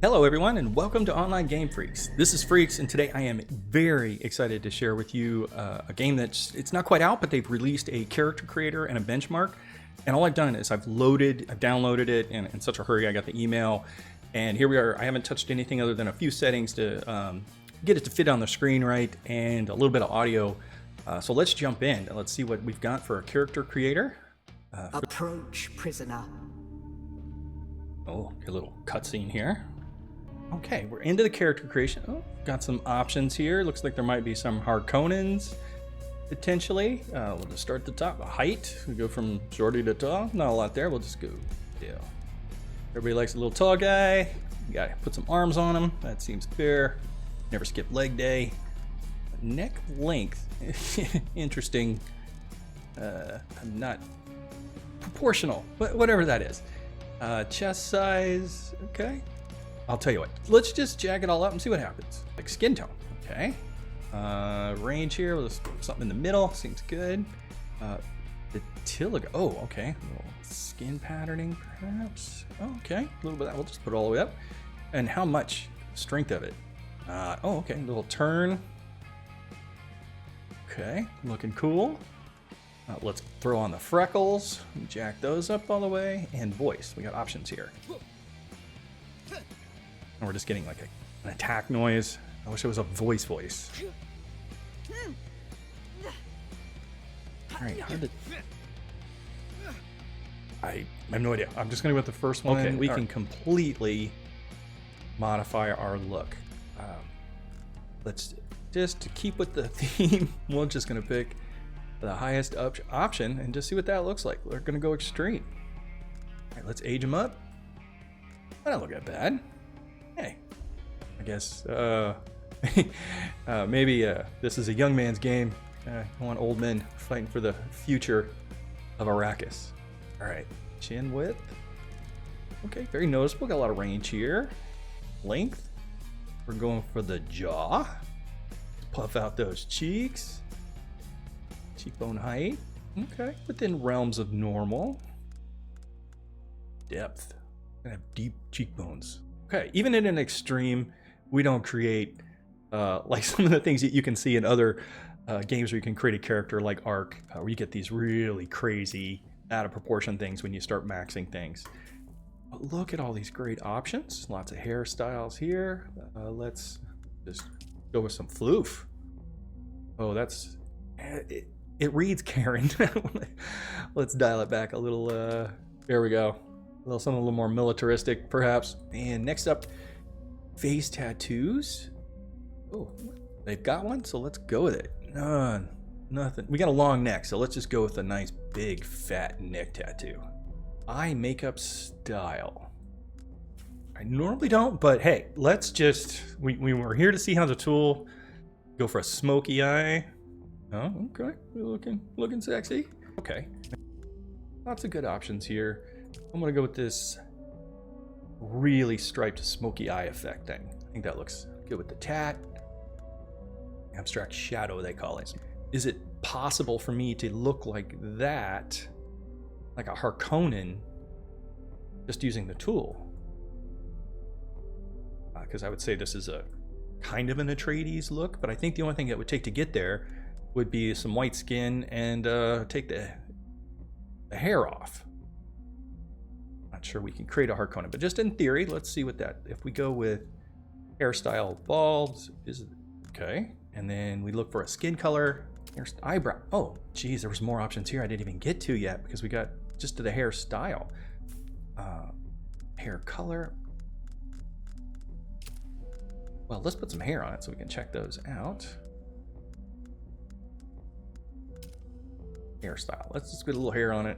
Hello everyone and welcome to Online Game Freaks. This is Freaks and today I am very excited to share with you a game it's not quite out, but they've released a character creator and a benchmark. And all I've done is I've downloaded it in such a hurry. I got the email and here we are. I haven't touched anything other than a few settings to get it to fit on the screen right and a little bit of audio. So let's jump in and let's see what we've got for a character creator. Approach, prisoner. Oh, a little cutscene here. Okay, we're into the character creation. Oh, got some options here. Looks like there might be some Harkonnens, potentially. We'll just start at the top. Height, we go from shorty to tall. Not a lot there, we'll just go, yeah. Everybody likes a little tall guy. You gotta put some arms on him. That seems fair. Never skip leg day. Neck length, interesting. Not proportional, but whatever that is. Chest size, okay. I'll tell you what, let's just jack it all up and see what happens. Like skin tone, okay. Range here, we'll just put something in the middle, seems good. Vitiligo, oh, okay. A little skin patterning, perhaps. Oh, okay, a little bit of that, we'll just put it all the way up. And how much strength of it? Oh, okay, a little turn. Okay, looking cool. Let's throw on the freckles, jack those up all the way, and voice, we got options here. And we're just getting like an attack noise. I wish it was a voice. All right, I have no idea. I'm just gonna go with the first one. Okay, we can completely modify our look. Let's just to keep with the theme. We're just gonna pick the highest option and just see what that looks like. We're gonna go extreme. All right, let's age them up. That don't look that bad. Hey, I guess maybe this is a young man's game. I want old men fighting for the future of Arrakis. All right, chin width. Okay, very noticeable. Got a lot of range here. Length. We're going for the jaw. Puff out those cheeks. Cheekbone height. Okay, within realms of normal. Depth. Gonna have deep cheekbones. Okay, even in an extreme, we don't create like some of the things that you can see in other games where you can create a character like Ark, where you get these really crazy, out of proportion things when you start maxing things. But look at all these great options. Lots of hairstyles here. Let's just go with some floof. Oh, that's... It reads Karen. Let's dial it back a little. There we go. Something a little more militaristic, perhaps. And next up, face tattoos. Oh, they've got one, so let's go with it. Nothing. We got a long neck, so let's just go with a nice big fat neck tattoo. Eye makeup style. I normally don't, but hey, let's just. We were here to see how the tool. Go for a smoky eye. Oh, okay. Looking sexy. Okay. Lots of good options here. I'm gonna go with this really striped smoky eye effect thing. I think that looks good with the tat. Abstract shadow, they call it. Is it possible for me to look like that, like a Harkonnen, just using the tool? Because I would say this is a kind of an Atreides look, but I think the only thing that would take to get there would be some white skin and take the hair off. Not sure we can create a Harkonnen, but just in theory, let's see what that, if we go with hairstyle bald, is okay. And then we look for a skin color, eyebrow. Oh, geez, there was more options here I didn't even get to yet because we got just to the hairstyle. Hair color. Well, let's put some hair on it so we can check those out. Hairstyle. Let's just put a little hair on it.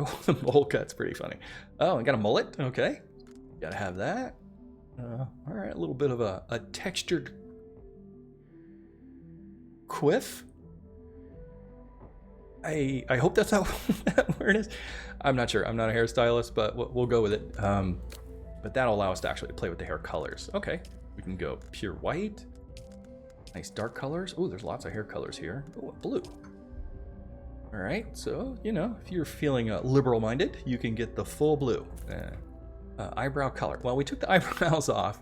Oh, the bowl cut's pretty funny. Oh, I got a mullet. Okay. Gotta have that. All right, a little bit of a textured quiff. I hope that's how that word is. I'm not sure. I'm not a hairstylist, but we'll go with it. But that'll allow us to actually play with the hair colors. Okay. We can go pure white. Nice dark colors. Oh, there's lots of hair colors here. Oh, blue. All right, so, you know, if you're feeling liberal-minded, you can get the full blue. Eyebrow color. Well, we took the eyebrows off,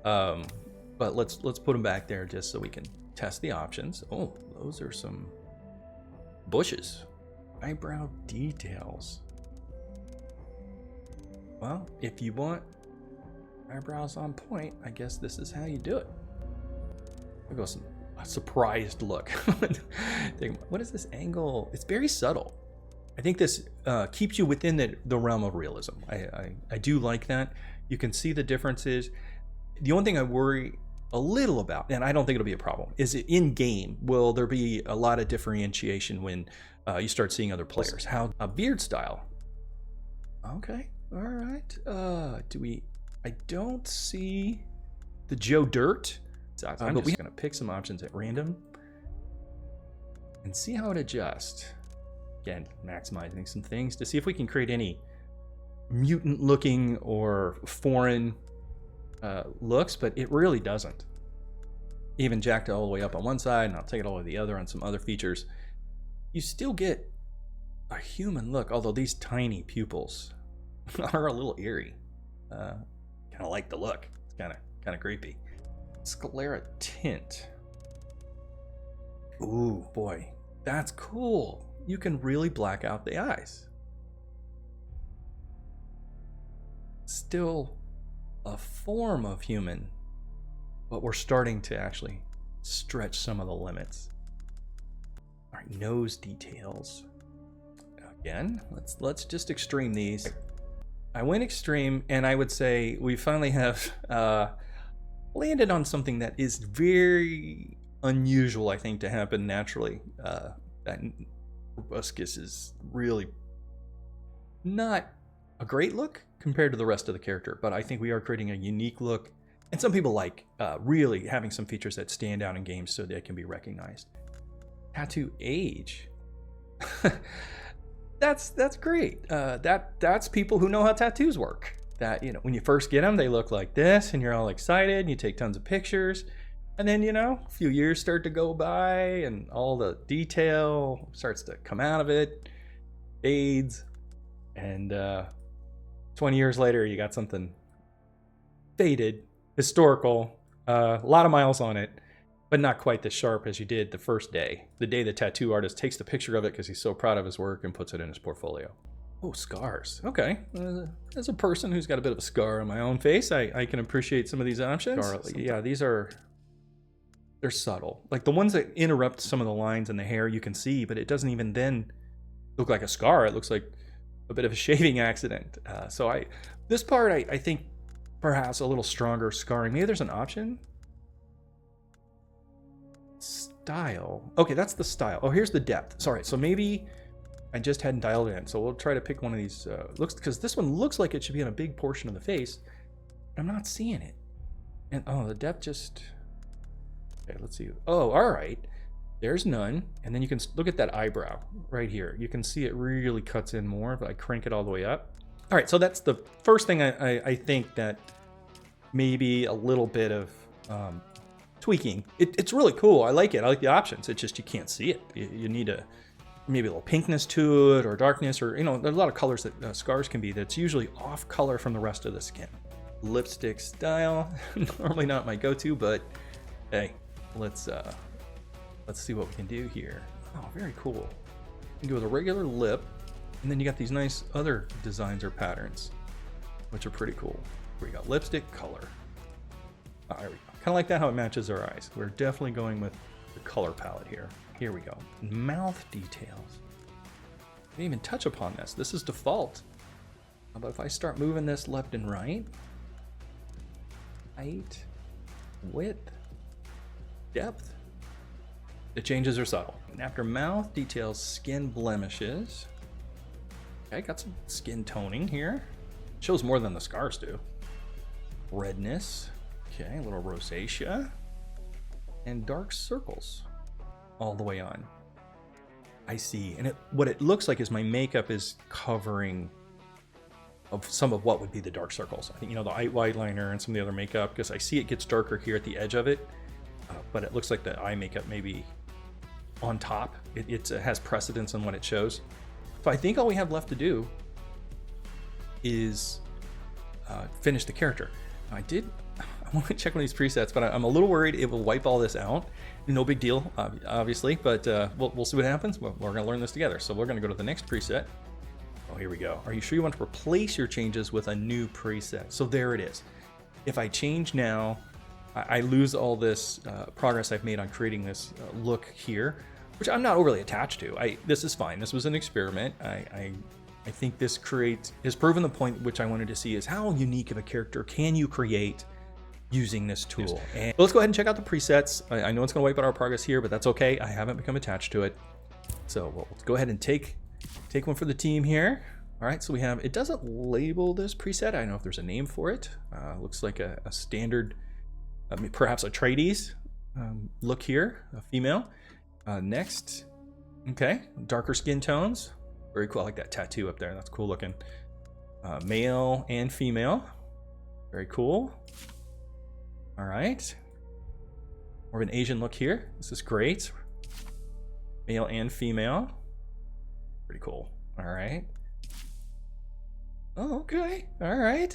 but let's put them back there just so we can test the options. Oh, those are some bushes. Eyebrow details. Well, if you want eyebrows on point, I guess this is how you do it. I'll go a surprised look. What is this angle? It's very subtle. I think this keeps you within the realm of realism. I do like that. You can see the differences. The only thing I worry a little about, and I don't think it'll be a problem, is in game, will there be a lot of differentiation when you start seeing other players? How a beard style. Okay, all right. I don't see the Joe Dirt. I'm just gonna pick some options at random and see how it adjusts. Again, maximizing some things to see if we can create any mutant looking or foreign looks, but it really doesn't. Even jacked it all the way up on one side, and I'll take it all the way to the other on some other features. You still get a human look, although these tiny pupils are a little eerie. Kind of like the look. It's kind of creepy. Sclera tint. Ooh, boy, that's cool. You can really black out the eyes. Still a form of human, but we're starting to actually stretch some of the limits. All right, nose details. Again, let's just extreme these. I went extreme, and I would say we finally have landed on something that is very unusual, I think, to happen naturally. That proboscis is really not a great look compared to the rest of the character, but I think we are creating a unique look, and some people like really having some features that stand out in games so they can be recognized. Tattoo age. That's great. That's people who know how tattoos work. That, you know, when you first get them, they look like this, and you're all excited, and you take tons of pictures. And then, you know, a few years start to go by, and all the detail starts to come out of it, fades, and 20 years later, you got something faded, historical, a lot of miles on it, but not quite as sharp as you did the first day. The day the tattoo artist takes the picture of it because he's so proud of his work and puts it in his portfolio. Oh, scars. Okay. As a person who's got a bit of a scar on my own face, I can appreciate some of these options. Yeah, they're subtle. Like the ones that interrupt some of the lines in the hair you can see, but it doesn't even then look like a scar. It looks like a bit of a shaving accident. This part, I think perhaps a little stronger scarring. Maybe there's an option. Style. Okay, that's the style. Oh, here's the depth. Sorry. So maybe I just hadn't dialed it in. So we'll try to pick one of these looks, because this one looks like it should be on a big portion of the face. I'm not seeing it. And oh, the depth just... Okay, let's see. Oh, all right. There's none. And then you can look at that eyebrow right here. You can see it really cuts in more if I crank it all the way up. All right, so that's the first thing I think that maybe a little bit of tweaking. It's really cool. I like it. I like the options. It's just you can't see it. You need maybe a little pinkness to it, or darkness, or, you know, there's a lot of colors that scars can be that's usually off color from the rest of the skin. Lipstick style, normally not my go-to, but hey, let's see what we can do here. Oh, very cool. You can go with a regular lip, and then you got these nice other designs or patterns, which are pretty cool. Here we go, lipstick color. Oh, there we go. Kind of like that, how it matches our eyes. We're definitely going with the color palette here. Here we go. Mouth details. I didn't even touch upon this. This is default. But if I start moving this left and right, height, width, depth, the changes are subtle. And after mouth details, skin blemishes. Okay, got some skin toning here. Shows more than the scars do. Redness. Okay, a little rosacea. And dark circles all the way on. I see. And what it looks like is my makeup is covering of some of what would be the dark circles. I think, you know, the eye liner and some of the other makeup, because I see it gets darker here at the edge of it, but it looks like the eye makeup may be on top. It has precedence on what it shows. So I think all we have left to do is finish the character. I want to check one of these presets, but I'm a little worried it will wipe all this out. No big deal, obviously, but we'll see what happens. We're going to learn this together. So we're going to go to the next preset. Oh, here we go. Are you sure you want to replace your changes with a new preset? So there it is. If I change now, I lose all this progress I've made on creating this look here, which I'm not overly attached to. This is fine. This was an experiment. I think this has proven the point which I wanted to see, is how unique of a character can you create using this tool. Yes. And let's go ahead and check out the presets. I know it's going to wipe out our progress here, but that's okay. I haven't become attached to it. So let's go ahead and take one for the team here. All right, so we have, it doesn't label this preset. I don't know if there's a name for it. Looks like a standard, perhaps a Atreides look here, a female. Next, okay, darker skin tones. Very cool. I like that tattoo up there. That's cool looking. Male and female. Very cool. All right. More of an Asian look here. This is great. Male and female. Pretty cool. All right. Oh, okay. All right.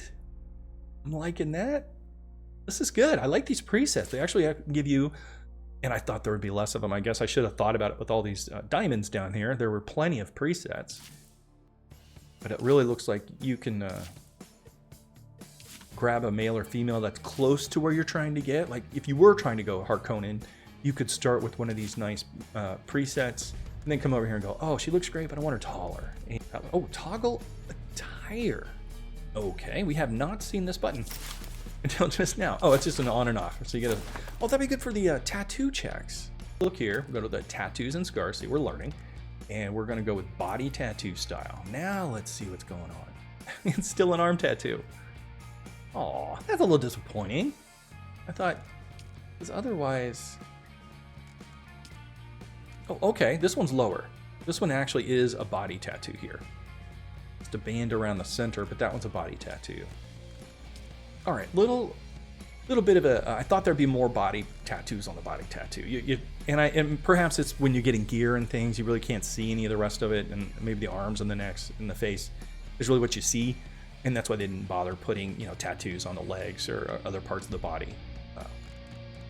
I'm liking that. This is good. I like these presets. They actually give you, and I thought there would be less of them. I guess I should have thought about it with all these diamonds down here. There were plenty of presets. But it really looks like you can grab a male or female that's close to where you're trying to get. Like if you were trying to go Harkonnen, you could start with one of these nice presets and then come over here and go, oh, she looks great, but I want her taller. And, oh, toggle attire. Okay, we have not seen this button until just now. Oh, it's just an on and off. So you get oh, that'd be good for the tattoo checks. Look here, we go to the tattoos and scars. See, we're learning. And we're gonna go with body tattoo style. Now let's see what's going on. It's still an arm tattoo. Oh, that's a little disappointing. I thought, because otherwise, oh, okay, this one's lower. This one actually is a body tattoo here. Just a band around the center, but that one's a body tattoo. All right, little bit of a, I thought there'd be more body tattoos on the body tattoo. And perhaps it's when you're getting gear and things, you really can't see any of the rest of it, and maybe the arms and the necks and the face is really what you see, and that's why they didn't bother putting, tattoos on the legs or other parts of the body.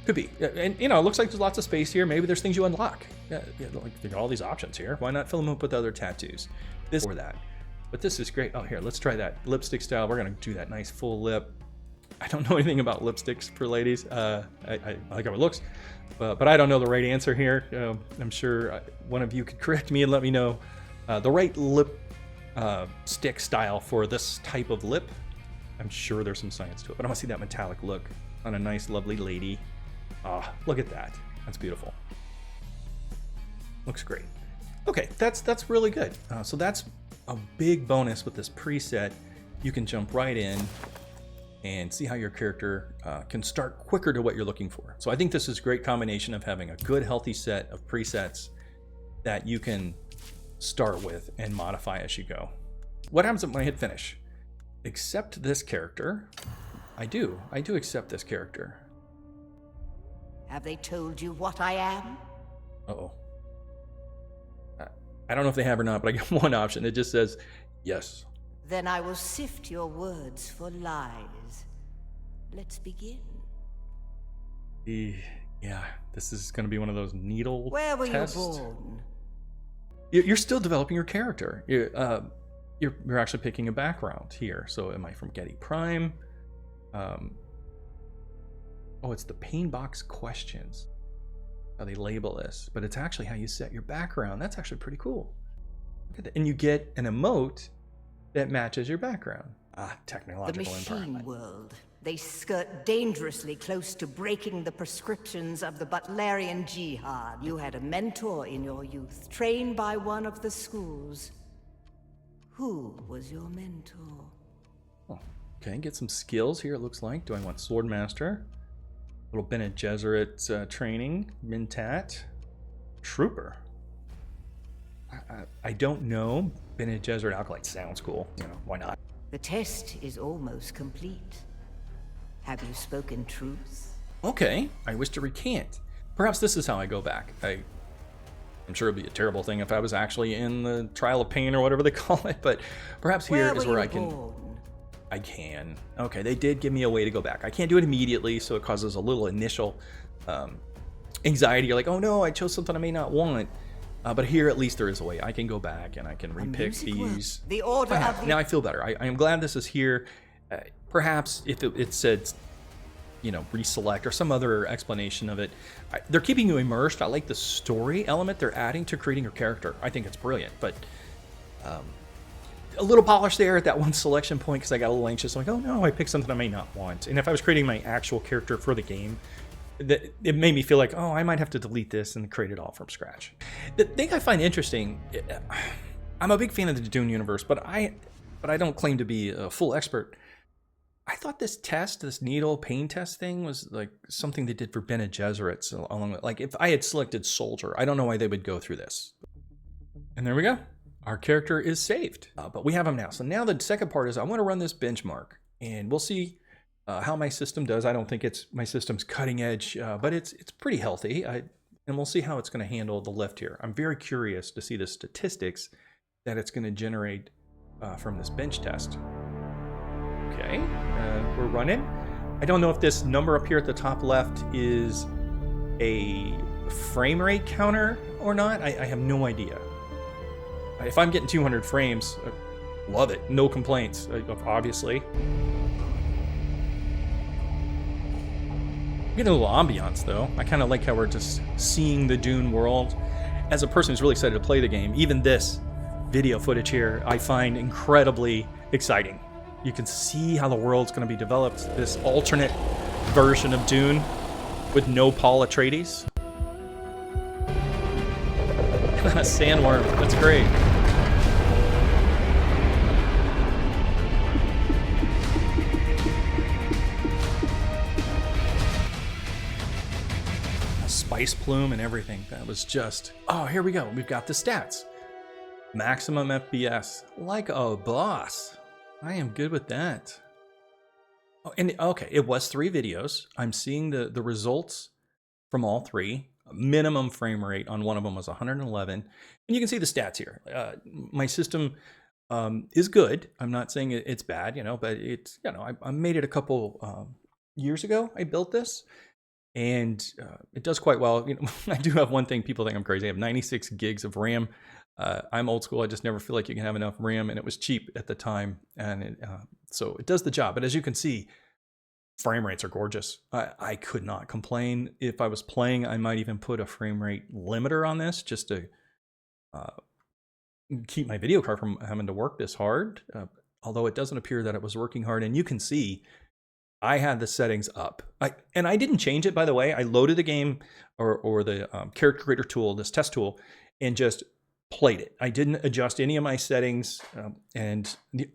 Could be, and it looks like there's lots of space here. Maybe there's things you unlock. Like there are all these options here. Why not fill them up with other tattoos? This or that. But this is great. Oh, here, let's try that lipstick style. We're gonna do that nice full lip. I don't know anything about lipsticks for ladies. I like how it looks, but I don't know the right answer here. I'm sure one of you could correct me and let me know the right lip stick style for this type of lip. I'm sure there's some science to it, but I want to see that metallic look on a nice, lovely lady. Ah, look at that. That's beautiful. Looks great. Okay, that's really good. So that's a big bonus with this preset. You can jump right in and see how your character can start quicker to what you're looking for. So I think this is a great combination of having a good, healthy set of presets that you can start with and modify as you go. What happens when I hit finish? Accept this character. I do accept this character. Have they told you what I am? Uh-oh. I don't know if they have or not, but I get one option. It just says, yes. Then I will sift your words for lies. Let's begin. Yeah, this is going to be one of those needle Where were tests. you born? You're still developing your character. You're actually picking a background here. So am I from Getty Prime? Oh, it's the pain box questions. How they label this, but it's actually how you set your background. That's actually pretty cool. Look at that. And you get an emote that matches your background. Technological The machine environment. world. They skirt dangerously close to breaking the prescriptions of the Butlerian Jihad. You had a mentor in your youth, trained by one of the schools. Who was your mentor? Oh, okay, get some skills here, it looks like. Do I want Swordmaster? Little Bene Gesserit training. Mintat. Trooper. I don't know. Bene Gesserit Acolyte sounds cool. Why not? The test is almost complete. Have you spoken truth? Okay, I wish to recant. Perhaps this is how I go back. I'm sure it'd be a terrible thing if I was actually in the trial of pain or whatever they call it, but perhaps here is where I can... I can. Okay, they did give me a way to go back. I can't do it immediately, so it causes a little initial anxiety. You're like, oh no, I chose something I may not want. But here, at least there is a way. I can go back and I can repick these. The order of the... Now I feel better. I am glad this is here. Perhaps if it said, you know, reselect or some other explanation of it. They're keeping you immersed. I like the story element they're adding to creating your character. I think it's brilliant. But a little polish there at that one selection point because I got a little anxious. I'm like, oh no, I picked something I may not want. And if I was creating my actual character for the game, it made me feel like, oh, I might have to delete this and create it all from scratch. The thing I find interesting, I'm a big fan of the Dune universe, but I don't claim to be a full expert. I thought this needle pain test thing was like something they did for Bene Gesserits along with, like if I had selected soldier, I don't know why they would go through this. And there we go. Our character is saved, but we have him now. So now the second part is I want to run this benchmark and we'll see how my system does. I don't think my system's cutting edge, but it's pretty healthy. And we'll see how it's going to handle the lift here. I'm very curious to see the statistics that it's going to generate from this bench test. Okay, we're running. I don't know if this number up here at the top left is a frame rate counter or not. I have no idea. If I'm getting 200 frames, love it. No complaints, obviously. Getting a little ambiance though. I kind of like how we're just seeing the Dune world. As a person who's really excited to play the game, even this video footage here, I find incredibly exciting. You can see how the world's going to be developed. This alternate version of Dune with no Paul Atreides. A sandworm. That's great. A spice plume and everything. That was just... Oh, here we go. We've got the stats. Maximum FPS. Like a boss. I am good with that. Oh, and okay, it was 3 videos. I'm seeing the results from all 3. Minimum frame rate on one of them was 111. And you can see the stats here. My system is good. I'm not saying it's bad, you know, but it's, you know, I made it a couple years ago. I built this and it does quite well. You know, I do have one thing people think I'm crazy. I have 96 gigs of RAM. I'm old school. I just never feel like you can have enough RAM, and it was cheap at the time, and so it does the job. But as you can see, frame rates are gorgeous. I could not complain. If I was playing, I might even put a frame rate limiter on this just to keep my video card from having to work this hard. Although it doesn't appear that it was working hard, and you can see I had the settings up. And I didn't change it, by the way. I loaded the game or the character creator tool, this test tool, and just played it. I didn't adjust any of my settings,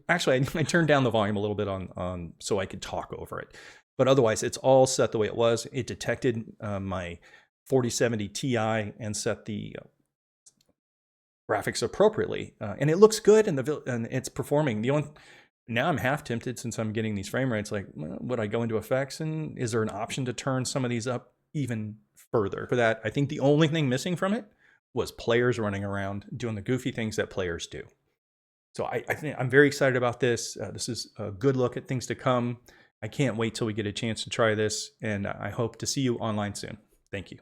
actually I turned down the volume a little bit on so I could talk over it. But otherwise, it's all set the way it was. It detected my 4070 Ti and set the graphics appropriately, and it looks good, and it's performing. Now I'm half tempted, since I'm getting these frame rates, like, well, would I go into effects, and is there an option to turn some of these up even further? For that, I think the only thing missing from it was players running around doing the goofy things that players do. So I think I'm very excited about this. This is a good look at things to come. I can't wait till we get a chance to try this, and I hope to see you online soon. Thank you.